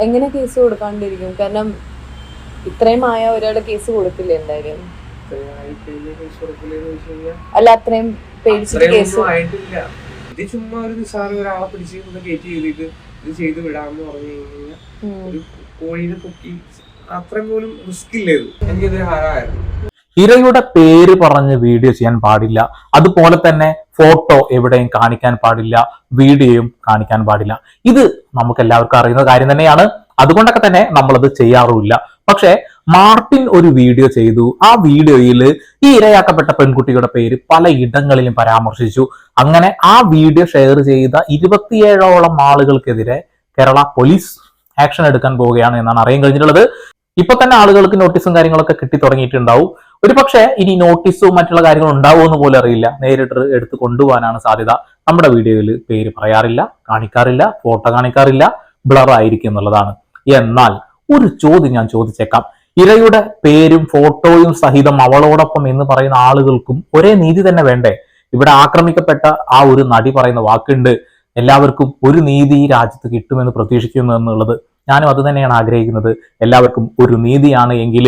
എങ്ങനെ കേസ് കൊടുക്കാണ്ടിരിക്കും? കാരണം ഇത്രയും ആയ ഒരാളുടെ കേസ് കൊടുക്കില്ല എന്തായാലും. അല്ല, അത്രയും പേടിച്ചിട്ട് കേസ് ആയിട്ടില്ല. ഇത് ചുമ്മാ ഒരു നിസ്സാരം ഒരാളെ പിടിച്ച് കയറ്റി ചെയ്തിട്ട് ഇത് ചെയ്ത് വിടാമെന്ന് പറഞ്ഞു കഴിഞ്ഞാൽ ഒരു കോഴീനെ പൊക്കി അത്രയും പോലും റിസ്ക് ഇല്ല. ഇത് എനിക്കിതൊരു ഹാരമായിരുന്നു. ഇരയുടെ പേര് പറഞ്ഞ് വീഡിയോ ചെയ്യാൻ പാടില്ല, അതുപോലെ തന്നെ ഫോട്ടോ എവിടെയും കാണിക്കാൻ പാടില്ല, വീഡിയോയും കാണിക്കാൻ പാടില്ല. ഇത് നമുക്ക് എല്ലാവർക്കും അറിയുന്ന കാര്യം തന്നെയാണ്. അതുകൊണ്ടൊക്കെ തന്നെ നമ്മളത് ചെയ്യാറുമില്ല. പക്ഷെ മാർട്ടിൻ ഒരു വീഡിയോ ചെയ്തു. ആ വീഡിയോയിൽ ഈ ഇരയാക്കപ്പെട്ട പെൺകുട്ടിയുടെ പേര് പല ഇടങ്ങളിലും പരാമർശിച്ചു. അങ്ങനെ ആ വീഡിയോ ഷെയർ ചെയ്ത 27ഓളം ആളുകൾക്കെതിരെ കേരള പോലീസ് ആക്ഷൻ എടുക്കാൻ പോവുകയാണ് എന്നാണ് അറിയാൻ കഴിഞ്ഞിട്ടുള്ളത്. ഇപ്പൊ തന്നെ ആളുകൾക്ക് നോട്ടീസും കാര്യങ്ങളൊക്കെ കിട്ടി തുടങ്ങിയിട്ടുണ്ടാവും. ഒരു പക്ഷേ ഇനി നോട്ടീസും മറ്റുള്ള കാര്യങ്ങളും ഉണ്ടാവുമെന്ന് പോലും അറിയില്ല. നേരിട്ട് എടുത്ത് കൊണ്ടുപോകാനാണ് സാധ്യത. നമ്മുടെ വീഡിയോയിൽ പേര് പറയാറില്ല, കാണിക്കാറില്ല, ഫോട്ടോ കാണിക്കാറില്ല, ബ്ലർ ആയിരിക്കും എന്നുള്ളതാണ്. എന്നാൽ ഒരു ചോദ്യം ഞാൻ ചോദിച്ചേക്കാം. ഇരയുടെ പേരും ഫോട്ടോയും സഹിതം അവളോടൊപ്പം എന്ന് പറയുന്ന ആളുകൾക്കും ഒരേ നീതി തന്നെ വേണ്ടേ? ഇവിടെ ആക്രമിക്കപ്പെട്ട ആ ഒരു നടി പറയുന്ന വാക്കുണ്ട്, എല്ലാവർക്കും ഒരു നീതി ഈ രാജ്യത്ത് കിട്ടുമെന്ന് പ്രതീക്ഷിക്കുന്നു എന്നുള്ളത്. ഞാനും അത് തന്നെയാണ് ആഗ്രഹിക്കുന്നത്. എല്ലാവർക്കും ഒരു നീതിയാണ് എങ്കിൽ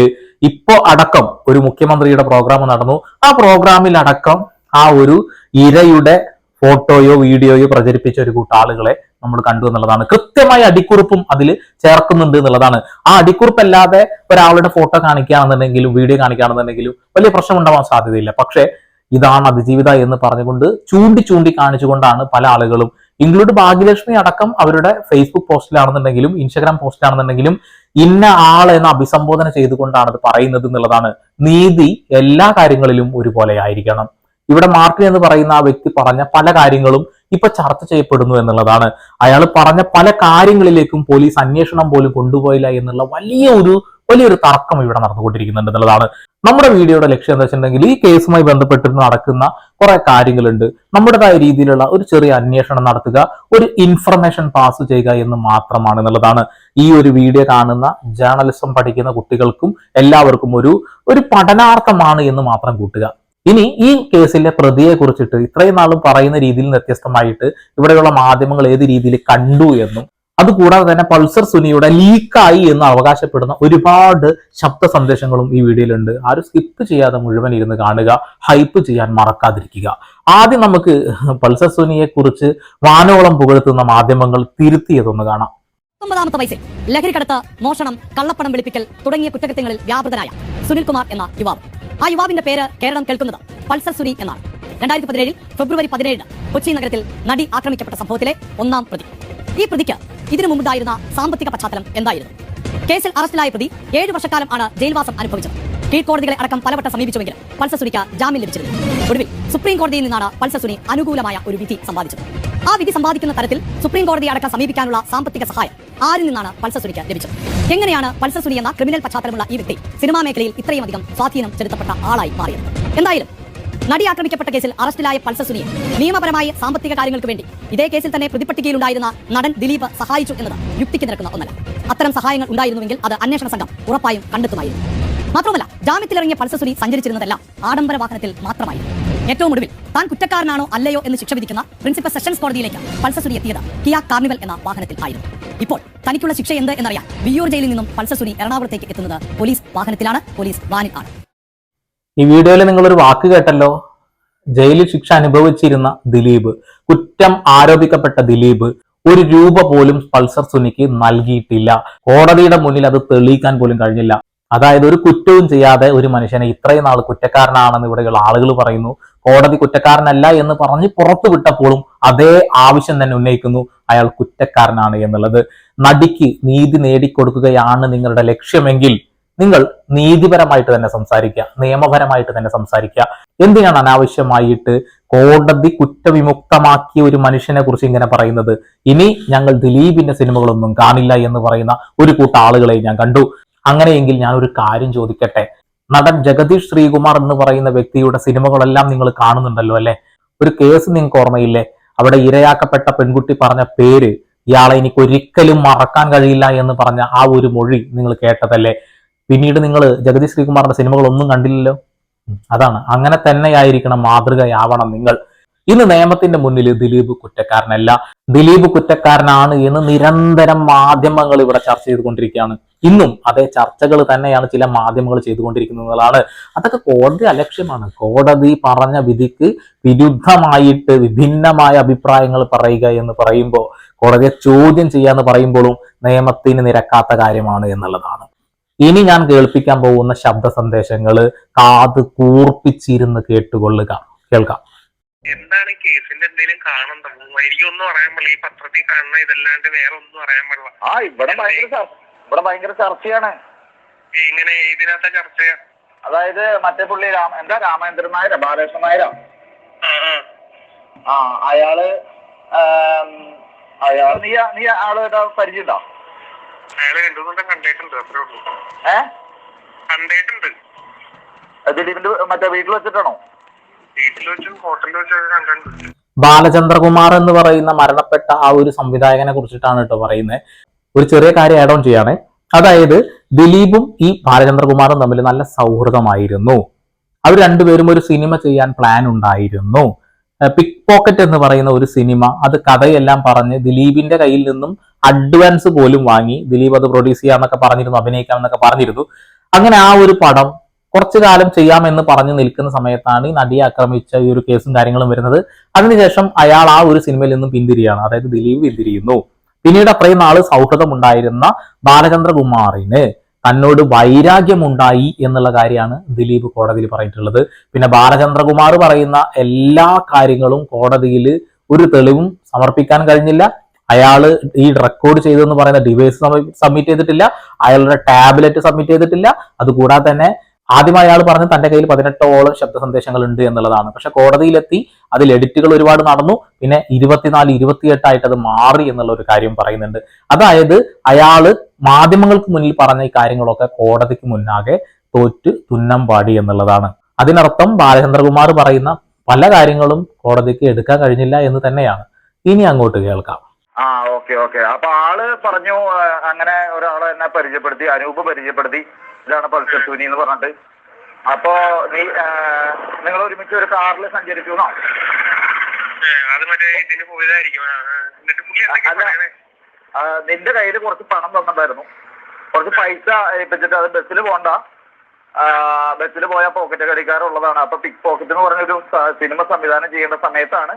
ഇപ്പോ അടക്കം ഒരു മുഖ്യമന്ത്രിയുടെ പ്രോഗ്രാം നടന്നു. ആ പ്രോഗ്രാമിൽ അടക്കം ആ ഒരു ഇരയുടെ ഫോട്ടോയോ വീഡിയോയോ പ്രചരിപ്പിച്ച ഒരു കൂട്ടം ആളുകളെ നമ്മൾ കണ്ടു എന്നുള്ളതാണ്. കൃത്യമായ അടിക്കുറിപ്പും അതിൽ ചേർക്കുന്നുണ്ട് എന്നുള്ളതാണ്. ആ അടിക്കുറിപ്പല്ലാതെ ഒരാളുടെ ഫോട്ടോ കാണിക്കുകയാണെന്നുണ്ടെങ്കിലും വീഡിയോ കാണിക്കുകയാണെന്നുണ്ടെങ്കിലും വലിയ പ്രശ്നം ഉണ്ടാവാൻ സാധ്യതയില്ല. പക്ഷേ ഇതാണ് അതിജീവിത എന്ന് പറഞ്ഞുകൊണ്ട് ചൂണ്ടി കാണിച്ചുകൊണ്ടാണ് പല ആളുകളും, ഇൻക്ലൂഡ് ഭാഗ്യലക്ഷ്മി അടക്കം, അവരുടെ ഫേസ്ബുക്ക് പോസ്റ്റിലാണെന്നുണ്ടെങ്കിലും ഇൻസ്റ്റാഗ്രാം പോസ്റ്റിലാണെന്നുണ്ടെങ്കിലും ഇന്ന ആളെന്ന് അഭിസംബോധന ചെയ്തുകൊണ്ടാണ് അത് പറയുന്നത് എന്നുള്ളതാണ്. നീതി എല്ലാ കാര്യങ്ങളിലും ഒരുപോലെ ആയിരിക്കണം. ഇവിടെ മാർട്ടിൻ എന്ന് പറയുന്ന ആ വ്യക്തി പറഞ്ഞ പല കാര്യങ്ങളും ഇപ്പൊ ചർച്ച ചെയ്യപ്പെടുന്നു എന്നുള്ളതാണ്. അയാൾ പറഞ്ഞ പല കാര്യങ്ങളിലേക്കും പോലീസ് അന്വേഷണം പോലും കൊണ്ടുപോയില്ല എന്നുള്ള വലിയൊരു തർക്കം ഇവിടെ നടന്നുകൊണ്ടിരിക്കുന്നുണ്ട് എന്നുള്ളതാണ്. നമ്മുടെ വീഡിയോയുടെ ലക്ഷ്യം എന്താ വെച്ചിട്ടുണ്ടെങ്കിൽ ഈ കേസുമായി ബന്ധപ്പെട്ട് നടക്കുന്ന കുറെ കാര്യങ്ങളുണ്ട്, നമ്മുടേതായ രീതിയിലുള്ള ഒരു ചെറിയ അന്വേഷണം നടത്തുക, ഒരു ഇൻഫർമേഷൻ പാസ് ചെയ്യുക എന്ന് മാത്രമാണ് എന്നുള്ളതാണ്. ഈ ഒരു വീഡിയോ കാണുന്ന ജേർണലിസം പഠിക്കുന്ന കുട്ടികൾക്കും എല്ലാവർക്കും ഒരു പഠനാർത്ഥമാണ് എന്ന് മാത്രം കൂട്ടുക. ഇനി ഈ കേസിലെ പ്രതിയെ കുറിച്ചിട്ട് ഇത്രയും നാളും പറയുന്ന രീതിയിൽ വ്യത്യസ്തമായിട്ട് ഇവിടെയുള്ള മാധ്യമങ്ങൾ ഏത് രീതിയിൽ കണ്ടു എന്നും, അതുകൂടാതെ തന്നെ പൾസർ സുനിയുടെ ലീക്കായി എന്ന് അവകാശപ്പെടുന്ന ഒരുപാട് ശബ്ദ സന്ദേശങ്ങളും ഈ വീഡിയോയിലുണ്ട്. ആരും സ്കിപ്പ് ചെയ്യാതെ മുഴുവൻ ഇരുന്ന് കാണുക, ഹൈപ്പ് ചെയ്യാൻ മറക്കാതിരിക്കുക. ആദ്യം നമുക്ക് പൾസർ സുനിയെ കുറിച്ച് വാനോളം പുകഴ്ത്തുന്ന മാധ്യമങ്ങൾ തിരുത്തിയതൊന്ന് കാണാം. 19ാമത്തെ വയസ്സിൽ ലഹരിക്കടത്ത്, മോഷണം, കള്ളപ്പണം വെളുപ്പിക്കൽ തുടങ്ങിയ കുറ്റകൃത്യങ്ങളിൽ വ്യാപൃതനായ സുനിൽകുമാർ എന്ന യുവാവ്. ആ യുവാവിന്റെ പേര് കേരളം കേൾക്കുന്നത് പൾസർ സുനി എന്നാണ്. 2017 ഫെബ്രുവരി 17 കൊച്ചി നഗരത്തിൽ നടി ആക്രമിക്കപ്പെട്ട സംഭവത്തിലെ ഒന്നാം പ്രതി. ഈ പ്രതിക്ക് ഇതിനു മുമ്പുണ്ടായിരുന്ന സാമ്പത്തിക പശ്ചാത്തലം എന്തായിരുന്നു? കേസിൽ അറസ്റ്റിലായ പ്രതി 7 വർഷക്കാലം ആണ് ജയിൽവാസം അനുഭവിച്ചത്. കീഴ്ക്കോടതികളെ അടക്കം പലവട്ടം സമീപിച്ചുവെങ്കിലും പൾസർ സുനിക്ക് ജാമ്യം ലഭിച്ചിരുന്നു. ഒടുവിൽ സുപ്രീം കോടതിയിൽ നിന്നാണ് പൾസർ സുനി അനുകൂലമായ ഒരു വിധി സമ്പാദിച്ചത്. ആ വിധി സമ്പാദിക്കുന്ന തരത്തിൽ സുപ്രീം കോടതിയെ അടക്കം സമീപിക്കാനുള്ള സാമ്പത്തിക സഹായം ആരിൽ നിന്നാണ് പൾസർ സുനിക്ക് ലഭിച്ചത്? എങ്ങനെയാണ് പൾസർ സുനി എന്ന ക്രിമിനൽ പശ്ചാത്തലമുള്ള ഈ വ്യക്തി സിനിമാ മേഖലയിൽ ഇത്രയും അധികം സ്വാധീനം ചെലുത്തപ്പെട്ട ആളായി മാറിയത്? എന്തായാലും നടി ആക്രമിക്കപ്പെട്ട കേസിൽ അറസ്റ്റിലായ പൾസർ സുനിയെ നിയമപരമായ സാമ്പത്തിക കാര്യങ്ങൾക്ക് വേണ്ടി ഇതേ കേസിൽ തന്നെ പ്രതിപട്ടികയിലുണ്ടായിരുന്ന നടൻ ദിലീപ് സഹായിച്ചു എന്നത് യുക്തിക്ക് നിരക്കുന്ന ഒന്നല്ല. അത്തരം സഹായങ്ങൾ ഉണ്ടായിരുന്നുവെങ്കിൽ അത് അന്വേഷണ സംഘം ഉറപ്പായും കണ്ടെത്തുമായിരുന്നു. മാത്രമല്ല, ജാമ്യത്തിലിറങ്ങിയ പൾസർ സുനി സഞ്ചരിച്ചിരുന്നതെല്ലാം ആഡംബര വാഹനത്തിൽ മാത്രമായിരുന്നു. ഏറ്റവും ഒടുവിൽ താൻ കുറ്റക്കാരനാണോ അല്ലയോ എന്ന് ശിക്ഷ വിധിക്കുന്ന പ്രിൻസിപ്പൽ സെഷൻസ് കോടതിയിലേക്ക് പൾസർ സുനി എത്തിയത് കിയ കാർണിവൽ എന്ന വാഹനത്തിൽ ആയിരുന്നു. ഇപ്പോൾ തനിക്കുള്ള ശിക്ഷ എന്ത് എന്നറിയാൻ വിയ്യൂർ ജയിലിൽ നിന്നും പൾസർ സുനി എറണാകുളത്തേക്ക് എത്തുന്നത് പോലീസ് വാഹനത്തിലാണ്, പോലീസ് വാനിൽ ആണ്. ഈ വീഡിയോയിൽ നിങ്ങളൊരു വാക്ക് കേട്ടല്ലോ, ജയിലിൽ ശിക്ഷ അനുഭവിച്ചിരുന്ന ദിലീപ്, കുറ്റം ആരോപിക്കപ്പെട്ട ദിലീപ് 1 രൂപ പോലും പൾസർ സുനിക്ക് നൽകിയിട്ടില്ല. കോടതിയുടെ മുന്നിൽ അത് തെളിയിക്കാൻ പോലും കഴിഞ്ഞില്ല. അതായത് ഒരു കുറ്റവും ചെയ്യാതെ ഒരു മനുഷ്യനെ ഇത്രയും നാൾ കുറ്റക്കാരനാണെന്ന് ഇവിടെയുള്ള ആളുകൾ പറയുന്നു. കോടതി കുറ്റക്കാരനല്ല എന്ന് പറഞ്ഞ് പുറത്തു വിട്ടപ്പോഴും അതേ ആവശ്യം തന്നെ ഉന്നയിക്കുന്നു, അയാൾ കുറ്റക്കാരനാണ് എന്നുള്ളത്. നടിക്ക് നീതി നേടിക്കൊടുക്കുകയാണ് നിങ്ങളുടെ ലക്ഷ്യമെങ്കിൽ നിങ്ങൾ നീതിപരമായിട്ട് തന്നെ സംസാരിക്കുക, നിയമപരമായിട്ട് തന്നെ സംസാരിക്കുക. എന്തിനാണ് അനാവശ്യമായിട്ട് കോടതി കുറ്റവിമുക്തമാക്കിയ ഒരു മനുഷ്യനെ കുറിച്ച് ഇങ്ങനെ പറയുന്നത്? ഇനി ഞങ്ങൾ ദിലീപിന്റെ സിനിമകളൊന്നും കാണില്ല എന്ന് പറയുന്ന ഒരു കൂട്ടം ആളുകളെ ഞാൻ കണ്ടു. അങ്ങനെയെങ്കിൽ ഞാൻ ഒരു കാര്യം ചോദിക്കട്ടെ, നടൻ ജഗദീഷ് ശ്രീകുമാർ എന്ന് പറയുന്ന വ്യക്തിയുടെ സിനിമകളെല്ലാം നിങ്ങൾ കാണുന്നുണ്ടല്ലോ അല്ലെ? ഒരു കേസ് നിങ്ങൾക്ക് ഓർമ്മയില്ലേ? അവിടെ ഇരയാക്കപ്പെട്ട പെൺകുട്ടി പറഞ്ഞ പേര്, ഇയാളെ എനിക്ക് ഒരിക്കലും മറക്കാൻ കഴിയില്ല എന്ന് പറഞ്ഞ ആ ഒരു മൊഴി നിങ്ങൾ കേട്ടതല്ലേ? പിന്നീട് നിങ്ങൾ ജഗദീഷ് ശ്രീകുമാറിന്റെ സിനിമകളൊന്നും കണ്ടില്ലല്ലോ. അതാണ്, അങ്ങനെ തന്നെയായിരിക്കണം, മാതൃകയാവണം നിങ്ങൾ. ഇന്ന് നിയമത്തിന്റെ മുന്നിൽ ദിലീപ് കുറ്റക്കാരനല്ല, ദിലീപ് കുറ്റക്കാരനാണ് എന്ന് നിരന്തരം മാധ്യമങ്ങൾ ഇവിടെ ചർച്ച ചെയ്തുകൊണ്ടിരിക്കുകയാണ്. ഇന്നും അതേ ചർച്ചകൾ തന്നെയാണ് ചില മാധ്യമങ്ങൾ ചെയ്തുകൊണ്ടിരിക്കുന്നതാണ്. അതൊക്കെ കോടതി അലക്ഷ്യമാണ്. കോടതി പറഞ്ഞ വിധിക്ക് വിരുദ്ധമായിട്ട് വിഭിന്നമായ അഭിപ്രായങ്ങൾ പറയുക എന്ന് പറയുമ്പോൾ, കോടതിയെ ചോദ്യം ചെയ്യാന്ന് പറയുമ്പോഴും നിയമത്തിന് നിരക്കാത്ത കാര്യമാണ് എന്നുള്ളതാണ്. ഇനി ഞാൻ കേൾപ്പിക്കാൻ പോകുന്ന ശബ്ദ സന്ദേശങ്ങൾ കാത് കൂർപ്പിച്ചിരുന്ന് കേൾക്കാം. എന്താണ് കേസിന്റെ എന്തെങ്കിലും കാണണ്ടോ? എനിക്കൊന്നും അറിയാൻ പാടില്ല. ഈ പത്രത്തിൽ കാണുന്ന ഇതല്ലാണ്ട് വേറെ ഒന്നും അറിയാൻ പാടില്ല. ഇവിടെ ഭയങ്കര ചർച്ചയാണ്. ഇങ്ങനെ ഇതിനകത്തെ ചർച്ച, അതായത് മറ്റേ പുള്ളി രാമേന്ദ്രൻ നായരാ, ബാലകൃഷ്ണൻ നായരാ. അയാള് നീ ആളുടെ പരിചയമുണ്ടോ? അയാളെ രണ്ടുമൂന്നും കണ്ടിട്ടുണ്ട്, അത്രേ ഉള്ളൂ. കണ്ടിട്ടുണ്ട്. ദിലീപിന്റെ മറ്റേ വീട്ടിൽ വെച്ചിട്ടാണോ? വീട്ടിൽ വെച്ചും ഹോട്ടലിൽ വെച്ചൊക്കെ കണ്ടിട്ടുണ്ട്. ബാലചന്ദ്രകുമാർ എന്ന് പറയുന്ന മരണപ്പെട്ട ആ ഒരു സംവിധായകനെ കുറിച്ചിട്ടാണ് കേട്ടോ പറയുന്നത്. ഒരു ചെറിയ കാര്യം ആഡ് ഓൺ ചെയ്യാണ്. അതായത് ദിലീപും ഈ ബാലചന്ദ്രകുമാറും തമ്മിൽ നല്ല സൗഹൃദമായിരുന്നു. അവർ രണ്ടുപേരും ഒരു സിനിമ ചെയ്യാൻ പ്ലാൻ ഉണ്ടായിരുന്നു. പിക് പോക്കറ്റ് എന്ന് പറയുന്ന ഒരു സിനിമ, അത് കഥയെല്ലാം പറഞ്ഞ് ദിലീപിന്റെ കയ്യിൽ നിന്നും അഡ്വാൻസ് പോലും വാങ്ങി ദിലീപ് അത് പ്രൊഡ്യൂസ് ചെയ്യാന്നൊക്കെ പറഞ്ഞിരുന്നു, അഭിനയിക്കാം എന്നൊക്കെ പറഞ്ഞിരുന്നു. അങ്ങനെ ആ ഒരു പടം കുറച്ചു കാലം ചെയ്യാമെന്ന് പറഞ്ഞു നിൽക്കുന്ന സമയത്താണ് ഈ നടിയെ ആക്രമിച്ച ഈ ഒരു കേസും കാര്യങ്ങളും വരുന്നത്. അതിനുശേഷം അയാൾ ആ ഒരു സിനിമയിൽ നിന്നും പിന്തിരിയാണ്, അതായത് ദിലീപ് പിന്തിരിയുന്നു. പിന്നീട് അത്രയും നാള് സൗഹൃദം ഉണ്ടായിരുന്ന ബാലചന്ദ്രകുമാറിന് തന്നോട് വൈരാഗ്യമുണ്ടായി എന്നുള്ള കാര്യമാണ് ദിലീപ് കോടതിയിൽ പറഞ്ഞിട്ടുള്ളത്. പിന്നെ ബാലചന്ദ്രകുമാർ പറയുന്ന എല്ലാ കാര്യങ്ങളും കോടതിയിൽ ഒരു തെളിവും സമർപ്പിക്കാൻ കഴിഞ്ഞില്ല. അയാള് ഈ റെക്കോർഡ് ചെയ്തെന്ന് പറയുന്ന ഡിവൈസ് സബ്മിറ്റ് ചെയ്തിട്ടില്ല, അയാളുടെ ടാബ്ലറ്റ് സബ്മിറ്റ് ചെയ്തിട്ടില്ല. അതുകൂടാതെ തന്നെ ആദ്യം അയാൾ പറഞ്ഞ് തന്റെ കയ്യിൽ 18ഓളം ശബ്ദ സന്ദേശങ്ങൾ ഉണ്ട് എന്നുള്ളതാണ്. പക്ഷെ കോടതിയിലെത്തി അതിൽ എഡിറ്റുകൾ ഒരുപാട് നടന്നു. പിന്നെ 24, 28 ആയിട്ട് അത് മാറി എന്നുള്ള ഒരു കാര്യം പറയുന്നുണ്ട്. അതായത് അയാള് മാധ്യമങ്ങൾക്ക് മുന്നിൽ പറഞ്ഞ ഈ കാര്യങ്ങളൊക്കെ കോടതിക്ക് മുന്നാകെ തോറ്റ് തുന്നം പാടി എന്നുള്ളതാണ്. അതിനർത്ഥം ബാലചന്ദ്രകുമാർ പറയുന്ന പല കാര്യങ്ങളും കോടതിക്ക് എടുക്കാൻ കഴിഞ്ഞില്ല എന്ന് തന്നെയാണ്. ഇനി അങ്ങോട്ട് കേൾക്കാം. ഓക്കെ. അപ്പൊ ആള് പറഞ്ഞു അങ്ങനെ ഒരാളെ എന്നെ പരിചയപ്പെടുത്തി, അനൂപ് പരിചയപ്പെടുത്തി, ഇതാണ് പൾസർ സുനി എന്ന് പറഞ്ഞിട്ട്. അപ്പോ നിങ്ങൾ ഒരുമിച്ച് ഒരു കാറിൽ സഞ്ചരിച്ചു? നിന്റെ കയ്യിൽ കുറച്ച് പണം തന്നിട്ടുണ്ടായിരുന്നു, കുറച്ച് പൈസ ഏൽപ്പിച്ചിട്ട് അത് ബസ്സിൽ പോണ്ട, ബസ്സിൽ പോയാൽ പോക്കറ്റ് കടിക്കാറുള്ളതാണ്. അപ്പൊ പിക് പോക്കറ്റ് എന്ന് പറഞ്ഞൊരു സിനിമ സംവിധാനം ചെയ്യേണ്ട സമയത്താണ്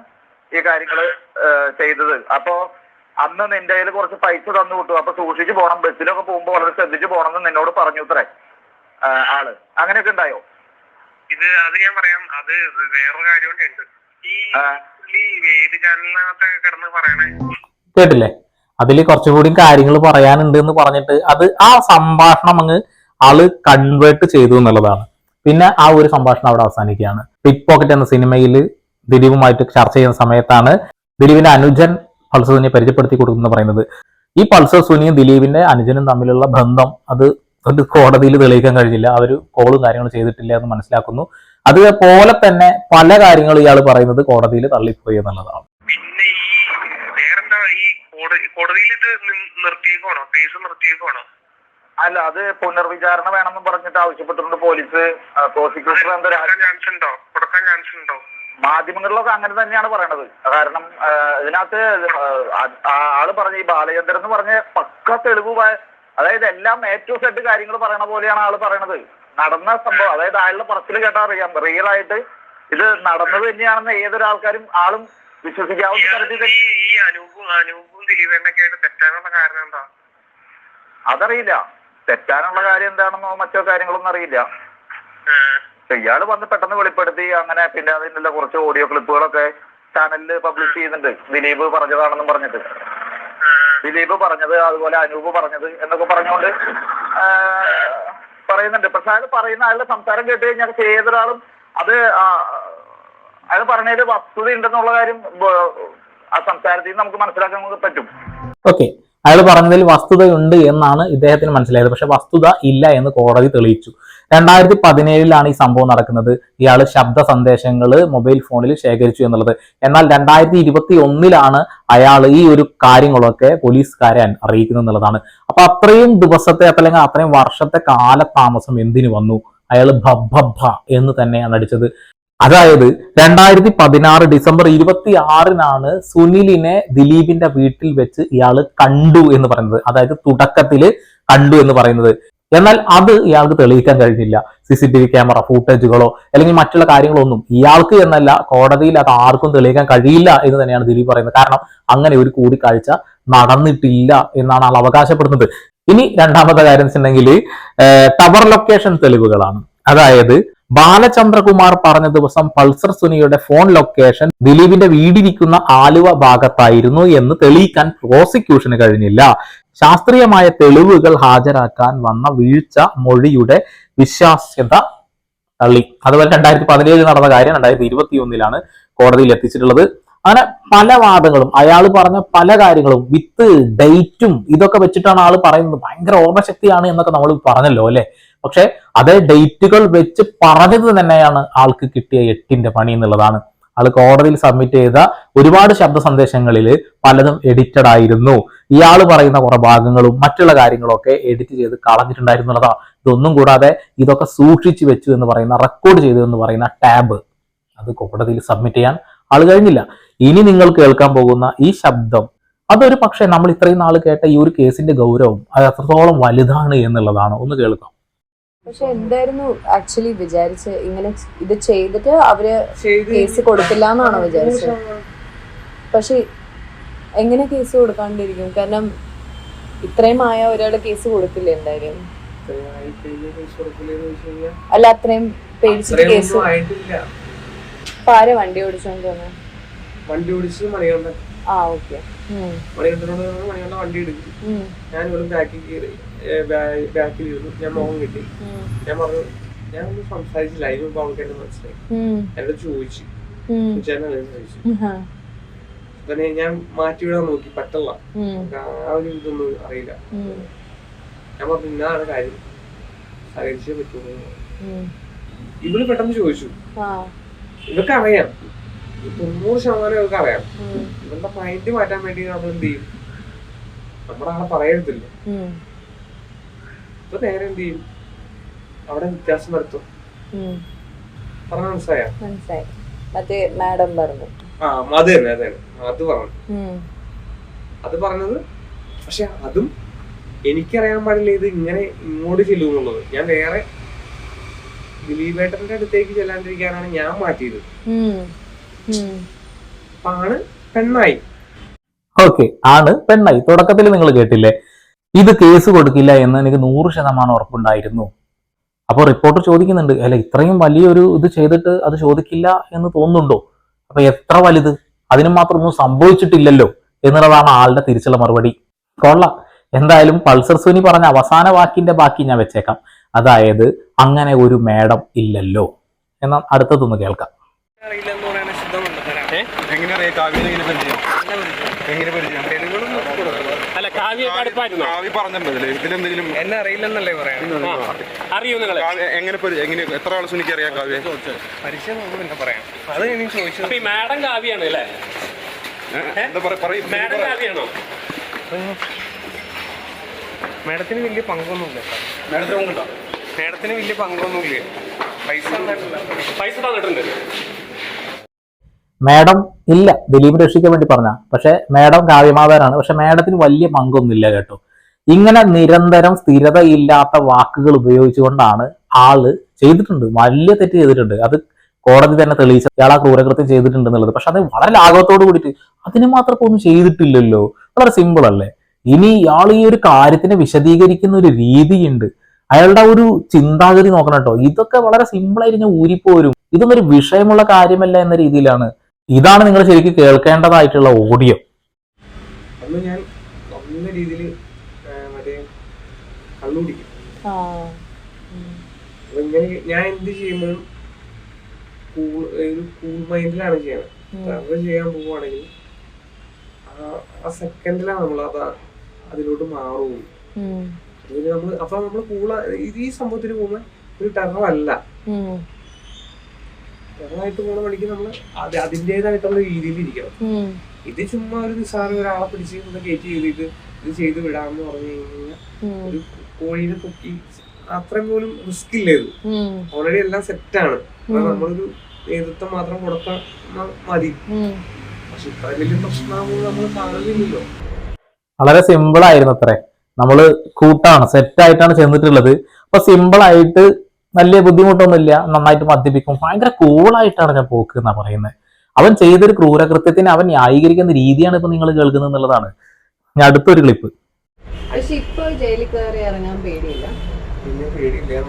ഈ കാര്യങ്ങൾ ചെയ്തത്. അപ്പോ അന്ന് നിന്റെ കയ്യിൽ കുറച്ച് പൈസ തന്നു വിട്ടു, അപ്പൊ സൂക്ഷിച്ചു പോകണം, ബസ്സിലൊക്കെ പോകുമ്പോൾ വളരെ ശ്രദ്ധിച്ചു പോകണം എന്ന് നിന്നോട് പറഞ്ഞു ഇത്രേ ആള്. അങ്ങനെയൊക്കെ ഉണ്ടായോ? അത് ഞാൻ പറയാം. അത് വേറൊരു കാര്യം ഉണ്ട്. ഈ വേദി ചാനലിനകത്തൊക്കെ കിടന്ന് പറയണേ കേട്ടില്ലേ? അതിൽ കുറച്ചുകൂടി കാര്യങ്ങൾ പറയാനുണ്ട് എന്ന് പറഞ്ഞിട്ട് അത് ആ സംഭാഷണം അങ്ങ് ആള് കൺവേർട്ട് ചെയ്തു എന്നുള്ളതാണ്. പിന്നെ ആ ഒരു സംഭാഷണം അവിടെ അവസാനിക്കുകയാണ്. പിക് പോക്കറ്റ് എന്ന സിനിമയിൽ ദിലീപുമായിട്ട് ചർച്ച ചെയ്യുന്ന സമയത്താണ് ദിലീപിന്റെ അനുജൻ പൾസർ സുനിയെ പരിചയപ്പെടുത്തി കൊടുക്കുന്നത് പറയുന്നത്. ഈ പൾസർ സുനിയും ദിലീപിന്റെ അനുജനും തമ്മിലുള്ള ബന്ധം അത് കോടതിയിൽ തെളിയിക്കാൻ കഴിഞ്ഞില്ല. അവർ കോളും കാര്യങ്ങളും ചെയ്തിട്ടില്ല എന്ന് മനസ്സിലാക്കുന്നു. അതുപോലെ തന്നെ പല കാര്യങ്ങളും ഇയാൾ പറയുന്നത് കോടതിയിൽ തള്ളിപ്പോയി എന്നുള്ളതാണ്. പിന്നെ ഈ വേറെന്താ, ഈ കോടതിയിൽ നിർത്തിയേക്കോണോ, കേസ് നിർത്തിയേക്കോണോ? അല്ല, അത് പുനർവിചാരണ വേണമെന്ന് പറഞ്ഞിട്ട് ആവശ്യപ്പെട്ടിട്ടുണ്ട് പോലീസ്. പ്രോസിക്യൂട്ടർ കൊടുക്കാൻ ചാൻസ് ഉണ്ടോ? മാധ്യമങ്ങളിലൊക്കെ അങ്ങനെ തന്നെയാണ് പറയണത്. കാരണം ഇതിനകത്ത് ആള് പറഞ്ഞ ഈ ബാലചന്ദ്രൻ എന്ന് പറഞ്ഞ പക്ക തെളിവ്, അതായത് എല്ലാം A to Z കാര്യങ്ങൾ പറയണ പോലെയാണ് ആള് പറയണത്. നടന്ന സംഭവം, അതായത് ആളുടെ പറച്ചിൽ കേട്ടാൽ അറിയാം റിയൽ ആയിട്ട് ഇത് നടന്നത് തന്നെയാണെന്ന് ഏതൊരാൾക്കാരും ആളും വിശ്വസിക്കാവുന്ന തരത്തിൽ. ഈ അനൂപും ദിലീപേണ്ണൊക്കെ തെറ്റാനുള്ള കാരണം എന്താ? അതറിയില്ല. തെറ്റാനുള്ള കാര്യം എന്താണെന്നോ മറ്റോ കാര്യങ്ങളൊന്നും അറിയില്ല. ഇയാള് വന്ന് പെട്ടെന്ന് വെളിപ്പെടുത്തി അങ്ങനെ. പിന്നെ അതിനുള്ള കുറച്ച് ഓഡിയോ ക്ലിപ്പുകളൊക്കെ ചാനലിൽ പബ്ലിഷ് ചെയ്യുന്നുണ്ട്, ദിലീപ് പറഞ്ഞതാണെന്നും പറഞ്ഞിട്ട്. ദിലീപ് പറഞ്ഞത്, അതുപോലെ അനൂപ് പറഞ്ഞത് എന്നൊക്കെ പറഞ്ഞുകൊണ്ട് പറയുന്നുണ്ട്. പക്ഷെ അയാൾ പറയുന്ന അയാളുടെ സംസാരം കേട്ട് കഴിഞ്ഞാൽ ഏതൊരാളും അത് അയാൾ പറഞ്ഞതിൽ വസ്തുത ഉണ്ടെന്നുള്ള കാര്യം ആ സംസാരത്തിൽ നിന്ന് നമുക്ക് മനസ്സിലാക്കാൻ പറ്റും. ഓക്കെ, അയാൾ പറഞ്ഞതിൽ വസ്തുതയുണ്ട് എന്നാണ് ഇദ്ദേഹത്തിന് മനസ്സിലായത്. പക്ഷെ വസ്തുത ഇല്ല എന്ന് കോടതി തെളിയിച്ചു. 2017 ഈ സംഭവം നടക്കുന്നത്. ഇയാൾ ശബ്ദ സന്ദേശങ്ങൾ മൊബൈൽ ഫോണിൽ ശേഖരിച്ചു എന്നുള്ളത്. എന്നാൽ 2021 അയാൾ ഈ ഒരു കാര്യങ്ങളൊക്കെ പോലീസുകാരെ അറിയിക്കുന്നു എന്നുള്ളതാണ്. അപ്പൊ അത്രയും ദിവസത്തെ അല്ലെങ്കിൽ അത്രയും വർഷത്തെ കാലതാമസം എന്തിനു വന്നു? അയാൾ ഭബ്ബ എന്ന് തന്നെയാണ് അടിച്ചത്. അതായത് 2016 ഡിസംബർ 26-നാണ് സുനിലിനെ ദിലീപിന്റെ വീട്ടിൽ വെച്ച് ഇയാള് കണ്ടു എന്ന് പറയുന്നത്. അതായത് തുടക്കത്തില് കണ്ടു എന്ന് പറയുന്നത്. എന്നാൽ അത് ഇയാൾക്ക് തെളിയിക്കാൻ കഴിഞ്ഞില്ല. CCTV ക്യാമറ ഫൂട്ടേജുകളോ അല്ലെങ്കിൽ മറ്റുള്ള കാര്യങ്ങളോ ഒന്നും ഇയാൾക്ക് എന്നല്ല കോടതിയിൽ അത് ആർക്കും തെളിയിക്കാൻ കഴിയില്ല എന്ന് തന്നെയാണ് ദിലീപ് പറയുന്നത്. കാരണം അങ്ങനെ ഒരു കൂടിക്കാഴ്ച നടന്നിട്ടില്ല എന്നാണ് ആൾ അവകാശപ്പെടുന്നത്. ഇനി രണ്ടാമത്തെ കാര്യം വെച്ചിട്ടുണ്ടെങ്കിൽ ടവർ ലൊക്കേഷൻ തെളിവുകളാണ്. അതായത് ബാലചന്ദ്രകുമാർ പറഞ്ഞ ദിവസം പൾസർ സുനിയുടെ ഫോൺ ലൊക്കേഷൻ ദിലീപിന്റെ വീടിരിക്കുന്ന ആലുവ ഭാഗത്തായിരുന്നു എന്ന് തെളിയിക്കാൻ പ്രോസിക്യൂഷന് കഴിഞ്ഞില്ല. ശാസ്ത്രീയമായ തെളിവുകൾ ഹാജരാക്കാൻ വന്ന വീഴ്ച മൊഴിയുടെ വിശ്വാസ്യത തള്ളി. അതുപോലെ 2017 നടന്ന കാര്യം 2021 കോടതിയിൽ എത്തിച്ചിട്ടുള്ളത്. അങ്ങനെ പല വാദങ്ങളും അയാൾ പറഞ്ഞ പല കാര്യങ്ങളും വിത്ത് ഡേറ്റും ഇതൊക്കെ വെച്ചിട്ടാണ് ആൾ പറയുന്നത്. ഭയങ്കര ഓർമ്മശക്തിയാണ് എന്നൊക്കെ നമ്മൾ പറഞ്ഞല്ലോ അല്ലെ. പക്ഷെ അതേ ഡേറ്റുകൾ വെച്ച് പറഞ്ഞത് തന്നെയാണ് ആൾക്ക് കിട്ടിയ 8ന്റെ പണി എന്നുള്ളതാണ്. ആൾ കോടതിയിൽ സബ്മിറ്റ് ചെയ്ത ഒരുപാട് ശബ്ദ സന്ദേശങ്ങളിൽ പലതും എഡിറ്റഡ് ആയിരുന്നു. ഇയാൾ പറയുന്ന കുറെ ഭാഗങ്ങളും മറ്റുള്ള കാര്യങ്ങളും ഒക്കെ എഡിറ്റ് ചെയ്ത് കളഞ്ഞിട്ടുണ്ടായിരുന്നുള്ളതാണ്. ഇതൊന്നും കൂടാതെ ഇതൊക്കെ സൂക്ഷിച്ചു വെച്ചു എന്ന് പറയുന്ന റെക്കോർഡ് ചെയ്തു എന്ന് പറയുന്ന ടാബ് അത് കോടതിയിൽ സബ്മിറ്റ് ചെയ്യാൻ ആൾ കഴിഞ്ഞില്ല. ഇനി നിങ്ങൾ കേൾക്കാൻ പോകുന്ന ഈ ശബ്ദം അതൊരു പക്ഷേ നമ്മൾ ഇത്രയും നാൾ കേട്ട ഈ ഒരു കേസിന്റെ ഗൗരവം അത് എത്രത്തോളം വലുതാണ് എന്നുള്ളതാണ്. ഒന്ന് കേൾക്കാം. പക്ഷെ എന്തായിരുന്നു ആക്ച്വലി വിചാരിച്ച് ഇങ്ങനെ ഇത് ചെയ്തിട്ട് അവര് കേസ് കൊടുക്കില്ല എന്നാണോ വിചാരിച്ചത്? പക്ഷെ എങ്ങനെ കേസ് കൊടുക്കാണ്ടിരിക്കും? കാരണം ഇത്രയും ആയ ഒരാളുടെ കേസ് കൊടുക്കില്ല എന്തായാലും. അല്ല അത്രയും പേടിച്ചിട്ട് കേസ് ആരെ വണ്ടി ഓടിച്ചോണ്ട് തോന്നുന്നു? വണ്ടി ഓടിച്ച് മണികണ്ഠൻ. മണികണ്ഠനോട് മണികണ്ഠ വണ്ടി എടുക്കും. ഞാൻ ഇവിടെ ബാക്കിലിരുന്നു. ഞാൻ മോഹം കിട്ടി. ഞാൻ പറഞ്ഞു ഞാനൊന്നും സംസാരിച്ചില്ല. അതിന് മുമ്പ് അവൾക്ക് എന്നെ മനസ്സിലായി. എന്നോട് ചോദിച്ചു പിന്നെ ഞാൻ മാറ്റിവിടാൻ നോക്കി. പറ്റില്ല. ആ ഒരു ഇതൊന്നും അറിയില്ല. ഞാൻ പറഞ്ഞു ഇന്നാണ് കാര്യം, സഹകരിച്ചേ പറ്റുള്ളൂ. ഇവള് പെട്ടെന്ന് ചോദിച്ചു. ഇതൊക്കെ അറിയാം, 90% ഇവർക്ക് അറിയാം. ഇവരുടെ മൈൻഡ് മാറ്റാൻ വേണ്ടി നമ്മൾ എന്ത് ചെയ്യും? നമ്മുടെ ആളെ പറയരുതില്ല. ഇപ്പൊ നേരെ എന്ത് ചെയ്യും? അവിടെ വ്യത്യാസം വരുത്തും. പറഞ്ഞ മനസ്സിലായോ? മറ്റേ മാഡം പറഞ്ഞു. അത് തന്നെ അത് പറഞ്ഞു. അത് പറഞ്ഞത് പക്ഷെ അതും എനിക്കറിയാൻ പാടില്ല ഇത് ഇങ്ങനെ ഇങ്ങോട്ട് ചെല്ലുന്നുള്ളത്. ഞാൻ വേറെ ദിലീപേട്ടന്റെ അടുത്തേക്ക് ചെല്ലാണ്ടിരിക്കാനാണ് ഞാൻ മാറ്റിയത്. ആണ് പെണ്ണായി. ഓക്കെ, ആണ് പെണ്ണായി. തുടക്കത്തിൽ നിങ്ങൾ കേട്ടില്ലേ, ഇത് കേസ് കൊടുക്കില്ല എന്ന് എനിക്ക് 100% ഉറപ്പുണ്ടായിരുന്നു. അപ്പൊ റിപ്പോർട്ടർ ചോദിക്കുന്നുണ്ട്, അല്ല ഇത്രയും വലിയൊരു ഇത് ചെയ്തിട്ട് അത് ചോദിക്കില്ല എന്ന് തോന്നുന്നുണ്ടോ? അപ്പൊ എത്ര വലുത്, അതിനും മാത്രം ഒന്നും സംഭവിച്ചിട്ടില്ലല്ലോ എന്നുള്ളതാണ് ആളുടെ തിരിച്ചുള്ള മറുപടി. കൊള്ളാം. എന്തായാലും പൾസർ സുനി പറഞ്ഞ അവസാന വാക്കിന്റെ ബാക്കി ഞാൻ വെച്ചേക്കാം. അതായത് അങ്ങനെ ഒരു മേഡം ഇല്ലല്ലോ. എന്നാൽ അടുത്തതൊന്ന് കേൾക്കാം. എന്നെ അറിയില്ലെന്നല്ലേ പറയാം. എത്ര ആൾ സുനിക്ക് അറിയാം കാവ്യ? പരിചയം പിന്നെ പറയാം. അത് എനിക്ക് ചോദിച്ചത് മാഡം കാവ്യാണ് അല്ലേ? മാഡത്തിന് വലിയ പങ്കൊന്നുമില്ല. മാഡത്തിന് വലിയ പങ്കൊന്നുമില്ല. പൈസ തന്നിട്ടുണ്ട്. മാഡം ഇല്ല, ദിലീപ് രക്ഷിക്കാൻ വേണ്ടി പറഞ്ഞ. പക്ഷെ മാഡം കാവ്യമാതാരാണ്. പക്ഷെ മാഡത്തിന് വലിയ പങ്കൊന്നുമില്ല കേട്ടോ. ഇങ്ങനെ നിരന്തരം സ്ഥിരതയില്ലാത്ത വാക്കുകൾ ഉപയോഗിച്ചുകൊണ്ടാണ് ആള് ചെയ്തിട്ടുണ്ട്, വലിയ തെറ്റ് ചെയ്തിട്ടുണ്ട്. അത് കോടതി തന്നെ തെളിയിച്ച ഇയാൾ ആ ക്രൂരകൃത്യം ചെയ്തിട്ടുണ്ട് എന്നുള്ളത്. പക്ഷെ അത് വളരെ ലാഘവത്തോട് കൂടിയിട്ട് അതിന് മാത്രം ഒന്നും ചെയ്തിട്ടില്ലല്ലോ. വളരെ സിമ്പിൾ അല്ലേ? ഇനി ഇയാൾ ഈ ഒരു കാര്യത്തിനെ വിശദീകരിക്കുന്ന ഒരു രീതിയുണ്ട്. അയാളുടെ ഒരു ചിന്താഗതി നോക്കണം കേട്ടോ. ഇതൊക്കെ വളരെ സിമ്പിളായിട്ട് ഞാൻ ഊരിപ്പോരും. ഇതൊന്നും ഒരു വിഷയമുള്ള കാര്യമല്ല എന്ന രീതിയിലാണ്. ഇതാണ് നിങ്ങൾ ശരിക്കും കേൾക്കേണ്ടതായിട്ടുള്ള ഓഡിയോ. അന്ന് ഞാൻ നല്ല രീതിയിൽ മറ്റേ കള്ളുപിടിക്കും. അപ്പൊ ഇങ്ങനെ ഞാൻ എന്ത് ചെയ്യുമ്പോഴും ഒരു കൂൾ മൈൻഡിലാണ് ചെയ്യണത്. ട്രാവൽ ചെയ്യാൻ പോവുകയാണെങ്കിൽ ആ സെക്കൻഡിലാണ് നമ്മൾ അതിലോട്ട് മാറുകയുള്ളൂ. അപ്പൊ നമ്മള് ഈ സംഭവത്തിന് പോകുന്ന ഒരു ടെററല്ല. ടെററായിട്ട് പോണ വഴിക്ക് നമ്മള് അതിൻ്റെതായിട്ടുള്ള രീതിയിൽ ഇരിക്കണം. ഇത് ചുമ്മാ ഒരു നിസ്സാരം ഒരാളെ പിടിച്ച് ഒന്ന് കയറ്റി ചെയ്തിട്ട് ഇത് ചെയ്ത് വിടാമെന്ന് പറഞ്ഞു കഴിഞ്ഞാൽ ഒരു കോഴീനെ പൊക്കി അത്രയും പോലും റിസ്ക് ഇല്ല. ഇത് ഓൾറെഡി എല്ലാം സെറ്റാണ്. നമ്മളൊരു നേതൃത്വം മാത്രം കൊടുത്താൽ മതി. പക്ഷെ ഇത്ര വലിയ പ്രശ്നമാകുമ്പോൾ നമ്മൾ കാണുന്നില്ലല്ലോ. വളരെ സിമ്പിൾ ആയിരുന്നു അത്രേ. നമ്മള് കൂട്ടാണ്, സെറ്റായിട്ടാണ് ചെന്നിട്ടുള്ളത്. അപ്പൊ സിമ്പിൾ ആയിട്ട് വലിയ ബുദ്ധിമുട്ടൊന്നുമില്ല, നന്നായിട്ട് മദ്യപിക്കും, ഭയങ്കര കൂളായിട്ടാണ് ഞാൻ പോക്ക് എന്നാ പറയുന്നത്. അവൻ ചെയ്തൊരു ക്രൂരകൃത്യത്തിന് അവൻ ന്യായീകരിക്കുന്ന രീതിയാണ് ഇപ്പൊ നിങ്ങൾ കേൾക്കുന്നത് എന്നുള്ളതാണ്. ഞാൻ അടുത്തൊരു ക്ലിപ്പ്. പക്ഷെ ഇപ്പൊ ജയിലിൽ കയറി ഇറങ്ങാൻ പേടിയില്ല. പിന്നെ പേടിയില്ല.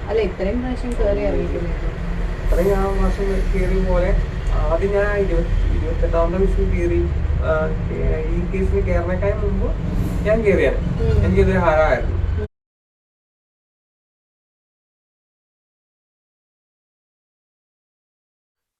അല്ല ഇത്രയും പ്രാവശ്യം കയറി ഇറങ്ങിയിട്ടില്ല. ഇത്രയും മാസം കയറിയ പോലെ ആദ്യം ഞാൻ 28ാമത്തെ വയസ്സിൽ കയറി. ഈ കേസിൽ കയറിനേക്കാൾ മുമ്പ് ഞാൻ കയറിയാണ്. എനിക്കിതൊരു ഹരമായിരുന്നു.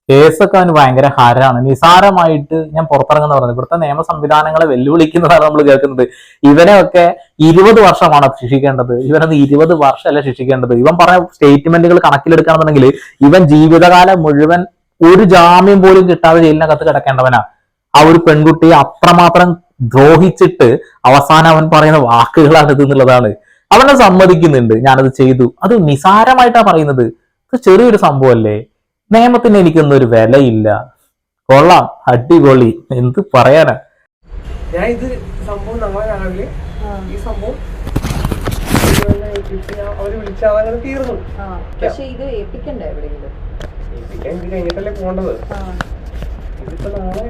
കേസൊക്കെ അവന് ഭയങ്കര ഹരാണ്. നിസാരമായിട്ട് ഞാൻ പുറത്തിറങ്ങുന്ന പറഞ്ഞത് ഇവിടുത്തെ നിയമ സംവിധാനങ്ങളെ വെല്ലുവിളിക്കുന്നതാണ് നമ്മൾ കേൾക്കുന്നത്. ഇവനെയൊക്കെ 20 വർഷമാണ് ശിക്ഷിക്കേണ്ടത്. ഇവനത് 20 വർഷമല്ല ശിക്ഷിക്കേണ്ടത്. ഇവൻ പറഞ്ഞ സ്റ്റേറ്റ്മെന്റുകൾ കണക്കിലെടുക്കുകയാണെന്നുണ്ടെങ്കിൽ ഇവൻ ജീവിതകാലം മുഴുവൻ ഒരു ജാമ്യം പോലും കിട്ടാതെ ജയിലിനകത്ത് കിടക്കേണ്ടവനാ. ആ ഒരു പെൺകുട്ടിയെ അത്രമാത്രം ദ്രോഹിച്ചിട്ട് അവസാനം അവൻ പറയുന്ന വാക്കുകളാണ് ഇത് എന്നുള്ളതാണ്. അവനെ സമ്മതിക്കുന്നുണ്ട്, ഞാനത് ചെയ്തു. അത് നിസാരമായിട്ടാ പറയുന്നത്. ഇത് ചെറിയൊരു സംഭവമല്ലേ. നിയമത്തിന് എനിക്കൊന്നും ഒരു വിലയില്ല. കൊള്ളാം, അടിപൊളി, എന്ത് പറയാനാ. ഞാൻ ഇത് സംഭവം നാളെ രാവിലെ ഈ സംഭവം അവര് വിളിച്ചാൽ തീർന്നു. പക്ഷെ ഇത് ഏൽപ്പിക്കണ്ടേ എവിടെയെങ്കിലും? ഇത് കഴിഞ്ഞിട്ടല്ലേ പോകേണ്ടത്. ഇതിപ്പോ നാളെ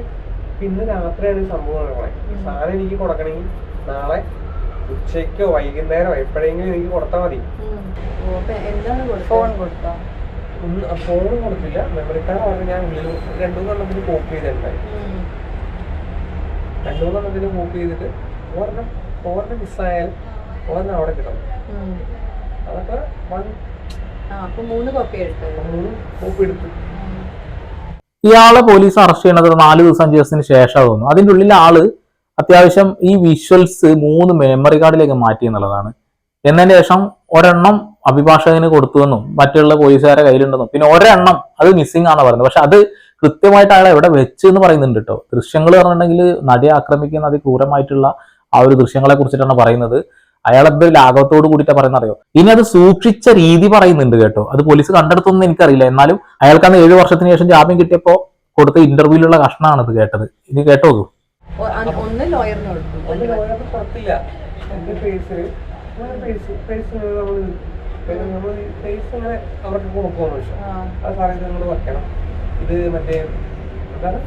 ഇന്ന് രാത്രിയാണ് ഈ സംഭവം നടക്കണേ. സാധനം എനിക്ക് കൊടുക്കണമെങ്കിൽ നാളെ ഉച്ചയ്ക്കോ വൈകുന്നേരമോ എപ്പോഴെങ്കിലും എനിക്ക് കൊടുത്താൽ മതി. ഫോൺ കൊടുത്തോ? ഫോൺ കൊടുത്തില്ല. മെമ്മറി കാർഡ് പറഞ്ഞ് ഞാൻ ഉള്ളിൽ 2-3 കോപ്പി ചെയ്തിട്ടുണ്ടായി. 2-3 കോപ്പി ചെയ്തിട്ട് ഒരെണ്ണം മിസ്സായാലും ഒരെണ്ണം അവിടെ കിട്ടണം. അതൊക്കെ 3 കോപ്പി എടുത്തു. ഇയാളെ പോലീസ് അറസ്റ്റ് ചെയ്യണത് 4 ദിവസം 5 ദിവസത്തിന് ശേഷം തോന്നുന്നു. അതിൻ്റെ ഉള്ളിൽ ആള് അത്യാവശ്യം ഈ വിഷ്വൽസ് 3 മെമ്മറി കാർഡിലേക്ക് മാറ്റി എന്നുള്ളതാണ്. എന്നതിന് ശേഷം ഒരെണ്ണം അഭിഭാഷകന് കൊടുത്തുവെന്നും മറ്റുള്ള പോലീസുകാരെ കയ്യിലുണ്ടെന്നും പിന്നെ ഒരെണ്ണം അത് മിസ്സിംഗ് ആണെന്ന് പറയുന്നത്. പക്ഷെ അത് കൃത്യമായിട്ട് അയാളെ എവിടെ വെച്ച് എന്ന് പറയുന്നുണ്ട് കേട്ടോ. ദൃശ്യങ്ങൾ പറഞ്ഞിട്ടുണ്ടെങ്കിൽ നടിയെ ആക്രമിക്കുന്ന അതിക്രൂരമായിട്ടുള്ള ആ ഒരു ദൃശ്യങ്ങളെ കുറിച്ചിട്ടാണ് പറയുന്നത്. അയാളത് ലാഘവത്തോട് കൂടിയിട്ടാണ് പറയുന്നത് അറിയോ. ഇനി അത് സൂക്ഷിച്ച രീതി പറയുന്നുണ്ട് കേട്ടോ. അത് പോലീസ് കണ്ടെടുത്തൊന്നും എനിക്കറിയില്ല. എന്നാലും അയാൾക്ക് അന്ന് 7 വർഷത്തിന് ശേഷം ജാമ്യം കിട്ടിയപ്പോ കൊടുത്ത ഇന്റർവ്യൂവിലുള്ള കഷ്ണമാണ് ഇത് കേട്ടത്. ഇത് കേട്ടോ. ഒന്ന് ലോയറിന് കൊടുത്തു. അവർക്ക് കൊടുക്കുമെന്ന് വെച്ചാൽ അത് സാറേ ഇത് നിങ്ങൾ വെക്കണം. ഇത് മറ്റേ എന്താണ്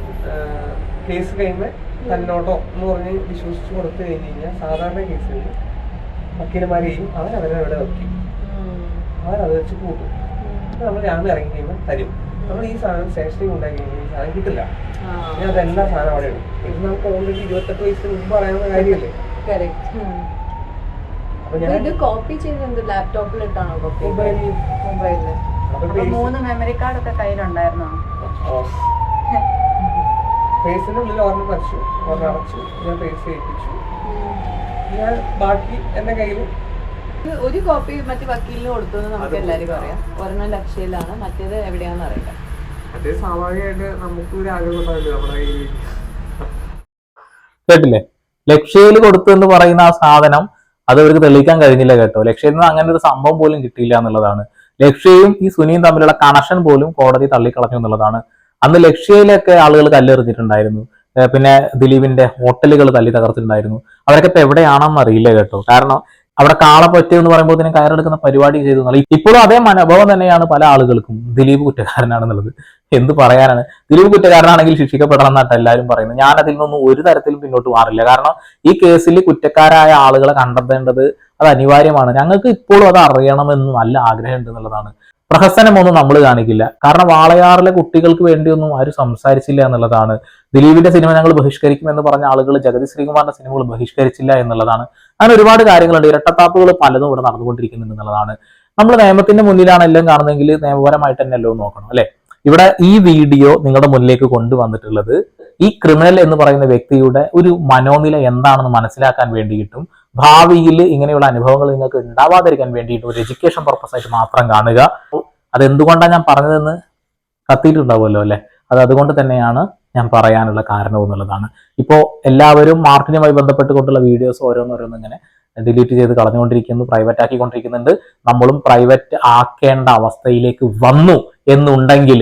കേസ് കഴിയുമ്പോൾ തന്നോട്ടോ എന്ന് പറഞ്ഞ് വിശ്വസിച്ച് കൊടുത്തു കഴിഞ്ഞ് കഴിഞ്ഞാൽ സാധാരണ കേസിൽ വക്കീലന്മാരെയും അവരവിടെ വെക്കും. അവരത് വെച്ച് കൂട്ടും. നമ്മൾ രാവിലെ ഇറങ്ങി കഴിയുമ്പോൾ തരും. നമ്മൾ ഈ സാധനം സ്റ്റേഷനിൽ ഉണ്ടാക്കി കഴിഞ്ഞാൽ ഈ സാധനം കിട്ടില്ല. ഞാൻ അതെല്ലാ സാധനം അവിടെ ഇടും. ഇത് നമുക്ക് ഓൾറെഡി 28 വയസ്സിന് മുമ്പ് പറയാവുന്ന കാര്യമല്ലേ. ഇത് കോപ്പി ചെയ്ത് ലാപ്ടോപ്പിലിട്ടാണോ കോപ്പി? മൊബൈലില്. 3 മെമ്മറി കാർഡ് ഒക്കെ കയ്യിലുണ്ടായിരുന്നോ? പേഴ്സിന്റെ ഉള്ളിൽ ഒരെണ്ണം വരച്ചു, ഒരെണ്ണം അടച്ചു. ഞാൻ പേഴ്സ് ഏൽപ്പിച്ചു. ഞാൻ ബാക്കി എന്റെ കയ്യിൽ ഒരു കോപ്പി മറ്റേ വക്കീലിന് കൊടുത്തു എന്ന് നമുക്ക് എല്ലാവരും പറയാം. ഒരെണ്ണം ലക്ഷ്യയിലാണ്, മറ്റേത് എവിടെയാണെന്ന് അറിയില്ല. മറ്റേ സ്വാഭാവികമായിട്ട് നമുക്ക് ഒരു ആഗ്രഹം ഉണ്ടാവില്ല നമ്മുടെ കയ്യിൽ. കേട്ടില്ലേ, ലക്ഷ്യയിൽ കൊടുത്തു എന്ന് പറയുന്ന ആ സാധനം അത് അവർക്ക് തെളിയിക്കാൻ കഴിഞ്ഞില്ല കേട്ടോ. ലക്ഷ്യയിൽ നിന്ന് അങ്ങനെ ഒരു സംഭവം പോലും കിട്ടിയില്ല എന്നുള്ളതാണ്. ലക്ഷ്യയും ഈ സുനിയും തമ്മിലുള്ള കണക്ഷൻ പോലും കോടതി തള്ളിക്കളഞ്ഞു എന്നുള്ളതാണ്. അന്ന് ലക്ഷ്യയിലൊക്കെ ആളുകൾ കല്ലെറിഞ്ഞിട്ടുണ്ടായിരുന്നു. പിന്നെ ദിലീപിന്റെ ഹോട്ടലുകൾ തല്ലി തകർത്തിട്ടുണ്ടായിരുന്നു. അവരൊക്കെ ഇപ്പൊ എവിടെയാണെന്ന് അറിയില്ല കേട്ടോ. കാരണം അവിടെ കാളപ്പറ്റെന്ന് പറയുമ്പോൾ തന്നെ കയറെടുക്കുന്ന പരിപാടി ചെയ്തു എന്നുള്ളത്. ഇപ്പോഴും അതേ മനോഭാവം തന്നെയാണ് പല ആളുകൾക്കും. ദിലീപ് കുറ്റക്കാരനാണെന്നുള്ളത് എന്ത് പറയാനാണ്. ദിലീപ് കുറ്റക്കാരനാണെങ്കിൽ ശിക്ഷിക്കപ്പെടണം എന്നാണ് എല്ലാവരും പറയുന്നത്. ഞാൻ അതിൽ നിന്നൊന്നും ഒരു തരത്തിലും പിന്നോട്ട് മാറില്ല. കാരണം ഈ കേസിൽ കുറ്റക്കാരായ ആളുകളെ കണ്ടെത്തേണ്ടത് അത് അനിവാര്യമാണ്. ഞങ്ങൾക്ക് ഇപ്പോഴും അത് അറിയണമെന്ന് നല്ല ആഗ്രഹമുണ്ട് എന്നുള്ളതാണ്. പ്രഹസനമൊന്നും നമ്മൾ കാണിക്കില്ല. കാരണം വാളയാറിലെ കുട്ടികൾക്ക് വേണ്ടിയൊന്നും ആരും സംസാരിച്ചില്ല എന്നുള്ളതാണ്. ദിലീപിന്റെ സിനിമ ഞങ്ങൾ ബഹിഷ്കരിക്കുമെന്ന് പറഞ്ഞ ആളുകൾ ജഗതി ശ്രീകുമാറിന്റെ സിനിമകൾ ബഹിഷ്കരിച്ചില്ല എന്നുള്ളതാണ്. അങ്ങനെ ഒരുപാട് കാര്യങ്ങളുണ്ട്. ഇരട്ടത്താപ്പുകൾ പലതും ഇവിടെ നടന്നുകൊണ്ടിരിക്കുന്നുണ്ട് എന്നുള്ളതാണ്. നമ്മൾ നിയമത്തിന്റെ മുന്നിലാണ് എല്ലാം കാണുന്നതെങ്കിൽ നിയമപരമായിട്ട് തന്നെ എല്ലാം നോക്കണം അല്ലെ. ഇവിടെ ഈ വീഡിയോ നിങ്ങളുടെ മുന്നിലേക്ക് കൊണ്ടുവന്നിട്ടുള്ളത് ഈ ക്രിമിനൽ എന്ന് പറയുന്ന വ്യക്തിയുടെ ഒരു മനോനില എന്താണെന്ന് മനസ്സിലാക്കാൻ വേണ്ടിയിട്ടും ഭാവിയിൽ ഇങ്ങനെയുള്ള അനുഭവങ്ങൾ നിങ്ങൾക്ക് ഉണ്ടാവാതിരിക്കാൻ വേണ്ടിയിട്ടും ഒരു എഡ്യൂക്കേഷൻ പർപ്പസ് ആയിട്ട് മാത്രം കാണുക. അതെന്തുകൊണ്ടാണ് ഞാൻ പറഞ്ഞതെന്ന് കത്തിയിട്ടുണ്ടാവുമല്ലോ അല്ലെ. അത് അതുകൊണ്ട് തന്നെയാണ് ഞാൻ പറയാനുള്ള കാരണം എന്നുള്ളതാണ്. ഇപ്പോൾ എല്ലാവരും മാർക്കറ്റിനുമായി ബന്ധപ്പെട്ടുകൊണ്ടുള്ള വീഡിയോസ് ഓരോന്നോരോന്നും ഇങ്ങനെ ഡിലീറ്റ് ചെയ്ത് കളഞ്ഞുകൊണ്ടിരിക്കുന്നു, പ്രൈവറ്റ് ആക്കിക്കൊണ്ടിരിക്കുന്നുണ്ട്. നമ്മളും പ്രൈവറ്റ് ആക്കേണ്ട അവസ്ഥയിലേക്ക് വന്നു എന്നുണ്ടെങ്കിൽ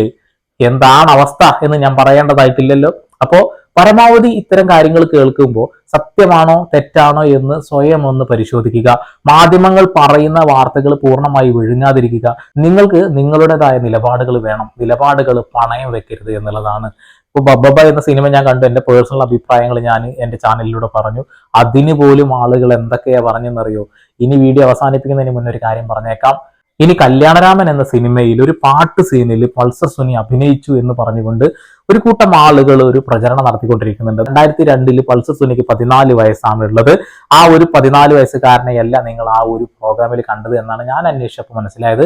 എന്താണ് അവസ്ഥ എന്ന് ഞാൻ പറയേണ്ടതായിട്ടില്ലല്ലോ. അപ്പോ പരമാവധി ഇത്തരം കാര്യങ്ങൾ കേൾക്കുമ്പോൾ സത്യമാണോ തെറ്റാണോ എന്ന് സ്വയം ഒന്ന് പരിശോധിക്കുക. മാധ്യമങ്ങൾ പറയുന്ന വാർത്തകൾ പൂർണ്ണമായി വിഴുങ്ങാതിരിക്കുക. നിങ്ങൾക്ക് നിങ്ങളുടേതായ നിലപാടുകൾ വേണം. നിലപാടുകൾ പണയം വെക്കരുത് എന്നുള്ളതാണ്. ഇപ്പൊ ബബ്ബ എന്ന സിനിമ ഞാൻ കണ്ടു. എന്റെ പേഴ്സണൽ അഭിപ്രായങ്ങൾ ഞാൻ എന്റെ ചാനലിലൂടെ പറഞ്ഞു. അതിന് പോലും ആളുകൾ എന്തൊക്കെയാ പറഞ്ഞെന്നറിയോ? ഇനി വീഡിയോ അവസാനിപ്പിക്കുന്നതിന് മുന്നേ ഒരു കാര്യം പറഞ്ഞേക്കാം. ഇനി കല്യാണരാമൻ എന്ന സിനിമയിൽ ഒരു പാട്ട് സീനിൽ പൾസർ സുനി അഭിനയിച്ചു എന്ന് പറഞ്ഞുകൊണ്ട് ഒരു കൂട്ടം ആളുകൾ ഒരു പ്രചരണം നടത്തിക്കൊണ്ടിരിക്കുന്നുണ്ട്. 2002 പൾസർ സുനിക്ക് 14 വയസ്സാണ് ഉള്ളത്. ആ ഒരു 14 വയസ്സുകാരനെയല്ല നിങ്ങൾ ആ ഒരു പ്രോഗ്രാമിൽ കണ്ടത് എന്നാണ് ഞാൻ അന്വേഷിച്ചപ്പോൾ മനസ്സിലായത്.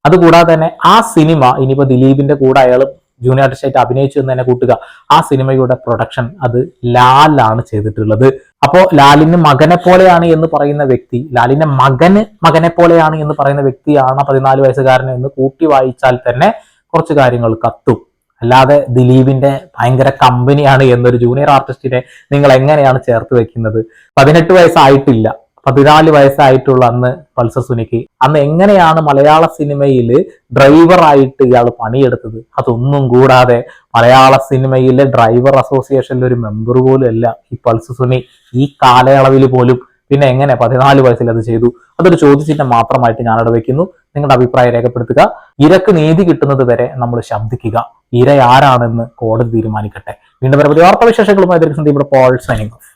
അതുകൂടാതെ തന്നെ ആ സിനിമ ഇനിയിപ്പോ ദിലീപിന്റെ കൂടെ അയാൾ ജൂനിയർ ആർട്ടിസ്റ്റായിട്ട് അഭിനയിച്ചു എന്ന് തന്നെ കൂട്ടുക. ആ സിനിമയുടെ പ്രൊഡക്ഷൻ അത് ലാലാണ് ചെയ്തിട്ടുള്ളത്. അപ്പോ ലാലിന് മകനെ പോലെയാണ് എന്ന് പറയുന്ന വ്യക്തി, ലാലിന്റെ മകനെ പോലെയാണ് എന്ന് പറയുന്ന വ്യക്തിയാണ് 14 വയസ്സുകാരൻ എന്ന് കൂട്ടി വായിച്ചാൽ തന്നെ കുറച്ച് കാര്യങ്ങൾ കത്തും. അല്ലാതെ ദിലീപിന്റെ ഭയങ്കര കമ്പനിയാണ് എന്നൊരു ജൂനിയർ ആർട്ടിസ്റ്റിനെ നിങ്ങൾ എങ്ങനെയാണ് ചേർത്ത് വെക്കുന്നത്? 18 വയസ്സായിട്ടില്ല, 14 വയസ്സായിട്ടുള്ള അന്ന് പൾസർ സുനിക്ക് അന്ന് എങ്ങനെയാണ് മലയാള സിനിമയിൽ ഡ്രൈവറായിട്ട് ഇയാൾ പണിയെടുത്തത്? അതൊന്നും കൂടാതെ മലയാള സിനിമയിലെ ഡ്രൈവർ അസോസിയേഷനിലെ ഒരു മെമ്പർ പോലും അല്ല ഈ പൾസർ സുനി. ഈ കാലയളവിൽ പോലും പിന്നെ എങ്ങനെ 14 വയസ്സിൽ അത് ചെയ്തു? അതൊരു ചോദ്യചിഹ്നം മാത്രമായിട്ട് ഞാനവിടെ വെക്കുന്നു. നിങ്ങളുടെ അഭിപ്രായം രേഖപ്പെടുത്തുക. ഇരക്ക് നീതി കിട്ടുന്നത് വരെ നമ്മൾ ശബ്ദിക്കുക. ഇര ആരാണെന്ന് കോടതി തീരുമാനിക്കട്ടെ. വീണ്ടും പരമാവധി വാർത്താവിശേഷങ്ങളുമായി ഇവിടെ പോൾ സൈനിങ് ഓഫ്.